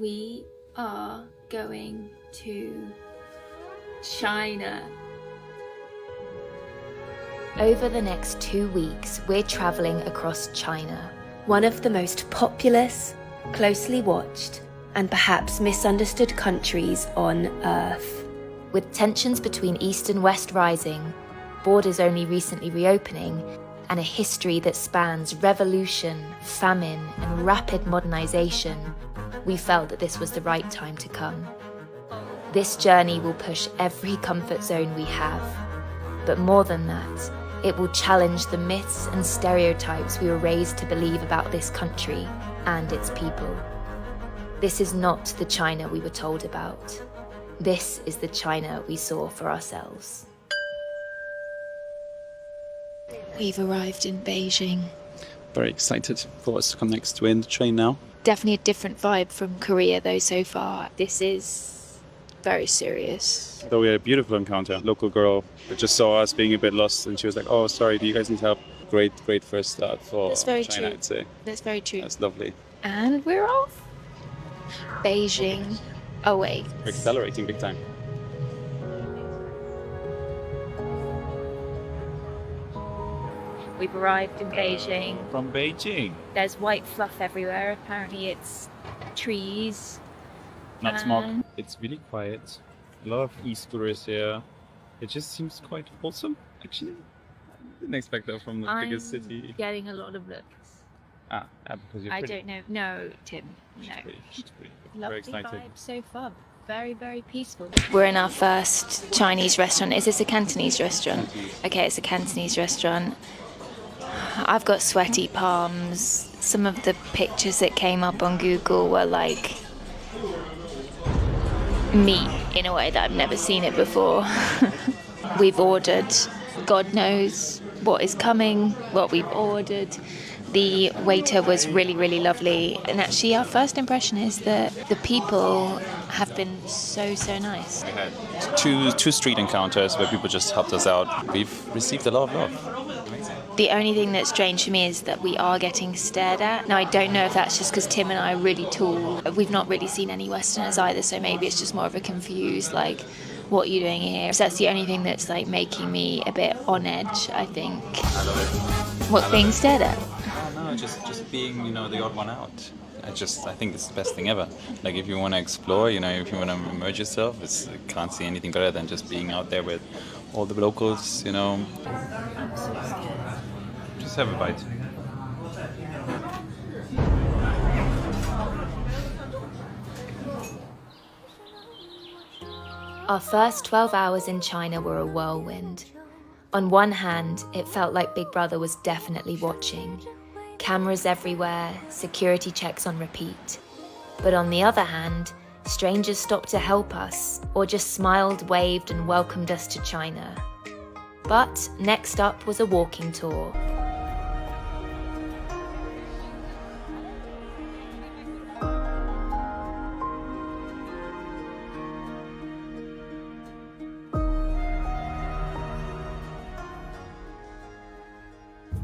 We are going to China. Over the next 2 weeks, we're travelling across China, one of the most populous, closely watched, and perhaps misunderstood countries on Earth. With tensions between East and West rising, borders only recently reopening, and a history that spans revolution, famine, and rapid modernisation, we felt that this was the right time to come. This journey will push every comfort zone we have, but more than that, it will challenge the myths and stereotypes we were raised to believe about this country and its people. This is not the China we were told about. This is the China we saw for ourselves. We've arrived in Beijing. Very excited for what's to come next. We're in the train now. Definitely a different vibe from Korea though so far. This is very serious. So we had a beautiful encounter. Local girl that just saw us being a bit lost and she was like, oh, sorry, do you guys need help? Great first start for That's very China, true. I'd say. That's very true. That's lovely. And we're off. Beijing. Oh wait. We're accelerating big time. We've arrived in Beijing. From Beijing. There's white fluff everywhere. Apparently it's trees. Not smog. It's really quiet. A lot of e-scooters here. It just seems quite wholesome, actually. I didn't expect that from the biggest city. Getting a lot of looks. Because you're I pretty. don't know. No, Tim. No. She's pretty. Lovely Very excited. vibe so far. Very, very peaceful. We're in our first Chinese restaurant. Is this a Cantonese restaurant? Okay, it's a Cantonese restaurant. I've got sweaty palms. Some of the pictures that came up on Google were like meat in a way that I've never seen it before. We've ordered, God knows what is coming, what we've ordered. The waiter was really, really lovely. And actually our first impression is that the people have been so, so nice. We had two street encounters where people just helped us out. We've received a lot of love. The only thing that's strange for me is that we are getting stared at. Now, I don't know if that's just because Tim and I are really tall. We've not really seen any Westerners either, so maybe it's just more of a confused, like, what are you doing here? So that's the only thing that's, like, making me a bit on edge, I think. I love it. What's being stared at? No, just being, the odd one out. I think it's the best thing ever. Like, if you want to explore, if you want to immerse yourself, I can't see anything better than just being out there with all the locals, Just have a bite. Our first 12 hours in China were a whirlwind. On one hand, it felt like Big Brother was definitely watching. Cameras everywhere, security checks on repeat. But on the other hand, strangers stopped to help us, or just smiled, waved, and welcomed us to China. But next up was a walking tour.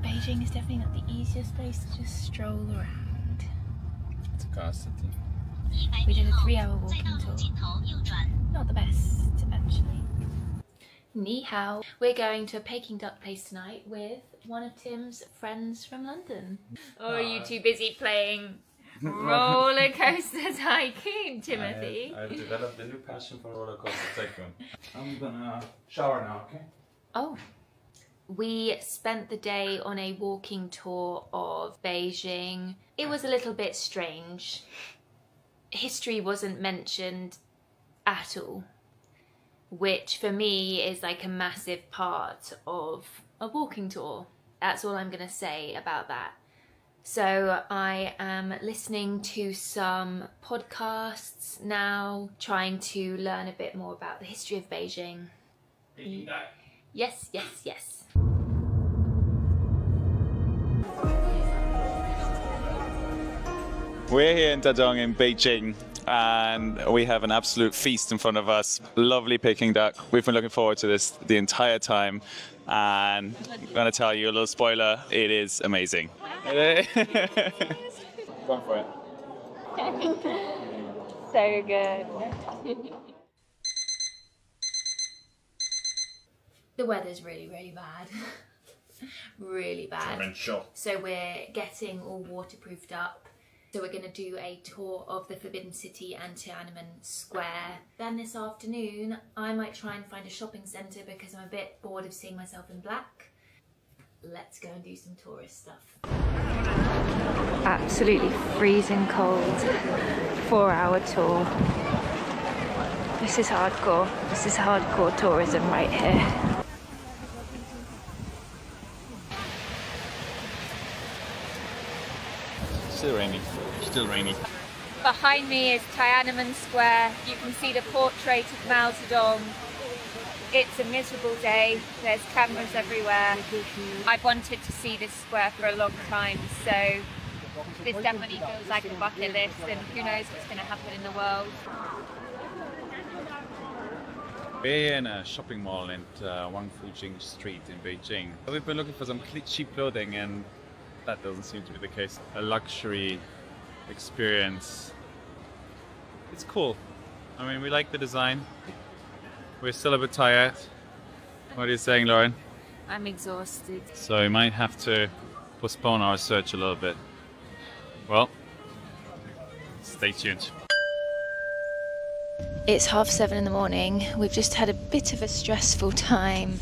Beijing is definitely not the easiest place to just stroll around. It's a car city. We did a 3-hour walking tour. Not the best, actually. Ni hao. We're going to a Peking duck place tonight with one of Tim's friends from London. Or are you too busy playing roller coaster tycoon, Timothy? I've developed a new passion for roller coaster tycoon. I'm gonna shower now, okay? Oh. We spent the day on a walking tour of Beijing. It was a little bit strange. History wasn't mentioned at all, which for me is like a massive part of a walking tour. That's all I'm gonna say about that. So I am listening to some podcasts now, trying to learn a bit more about the history of Beijing. Yes. We're here in Dadong in Beijing and we have an absolute feast in front of us. Lovely Peking duck. We've been looking forward to this the entire time and I'm going to tell you a little spoiler, it is amazing. Go for it. so good. The weather's really, really bad. Really bad. Torrential. So we're getting all waterproofed up. So we're going to do a tour of the Forbidden City and Tiananmen Square. Then this afternoon, I might try and find a shopping centre because I'm a bit bored of seeing myself in black. Let's go and do some tourist stuff. Absolutely freezing cold. 4-hour tour. This is hardcore. This is hardcore tourism right here. Still rainy. Still rainy. Behind me is Tiananmen Square. You can see the portrait of Mao Zedong. It's a miserable day. There's cameras everywhere. I've wanted to see this square for a long time, so this definitely feels like a bucket list, and who knows what's going to happen in the world. We're in a shopping mall in Wang Fujing Street in Beijing. We've been looking for some cheap clothing, and that doesn't seem to be the case. A luxury experience. It's cool. I mean, we like the design. We're still a bit tired. What are you saying, Lauren? I'm exhausted. So we might have to postpone our search a little bit. Well, stay tuned. It's 7:30 in the morning. We've just had a bit of a stressful time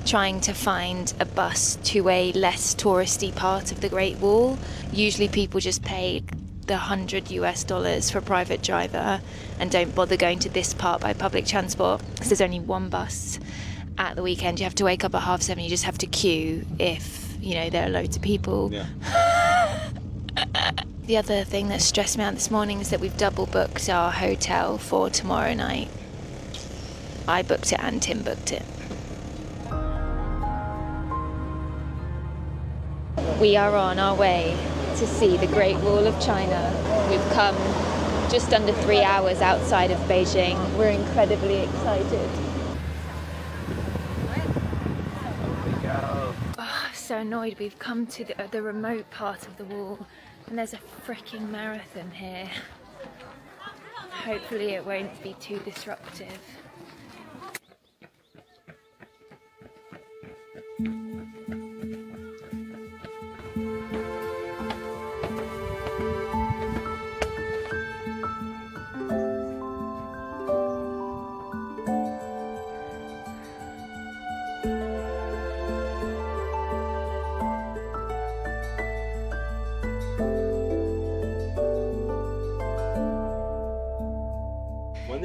trying to find a bus to a less touristy part of the Great Wall. Usually people just pay the $100 for a private driver and don't bother going to this part by public transport because there's only one bus at the weekend. You have to wake up at 7:30. You just have to queue if, you know, there are loads of people. Yeah. The other thing that stressed me out this morning is that we've double booked our hotel for tomorrow night. I booked it and Tim booked it. We are on our way to see the Great Wall of China. We've come just under 3 hours outside of Beijing. We're incredibly excited. Oh, I'm so annoyed. We've come to the remote part of the wall and there's a freaking marathon here. Hopefully it won't be too disruptive.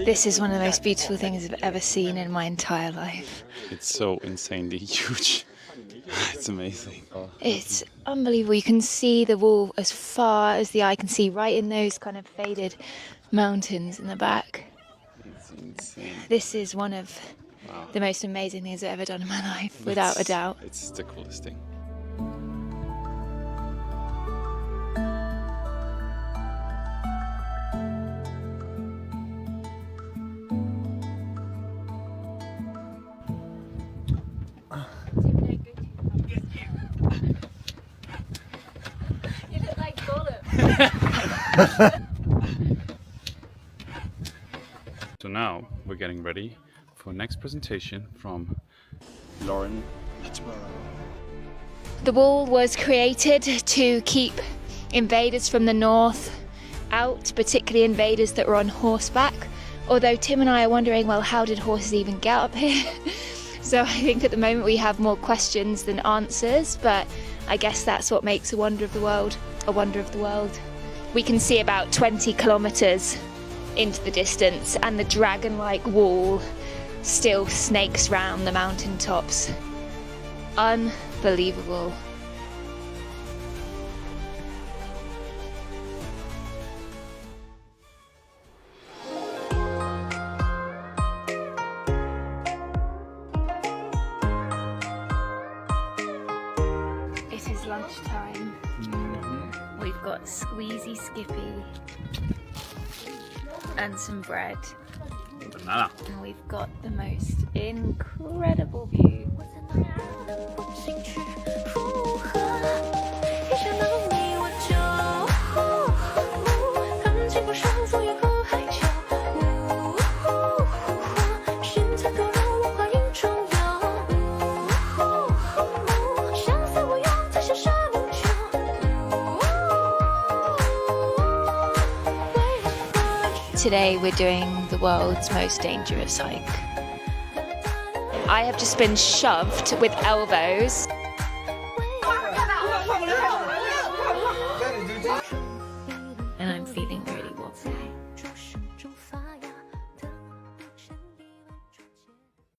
This is one of the most beautiful things I've ever seen in my entire life. It's so insanely huge. It's amazing. It's unbelievable. You can see the wall as far as the eye can see, right in those kind of faded mountains in the back. It's insane. This is one of the most amazing things I've ever done in my life, without a doubt. It's the coolest thing. You look like Gollum. So now we're getting ready for next presentation from Lauren. The wall was created to keep invaders from the north out, particularly invaders that were on horseback. Although Tim and I are wondering, well, how did horses even get up here? So I think at the moment we have more questions than answers, but I guess that's what makes a wonder of the world a wonder of the world. We can see about 20 kilometres into the distance, and the dragon-like wall still snakes round the mountain tops. Unbelievable. It is lunchtime. We've got squeezy Skippy and some bread. Banana. And we've got the most incredible view. Today we're doing the world's most dangerous hike. I have just been shoved with elbows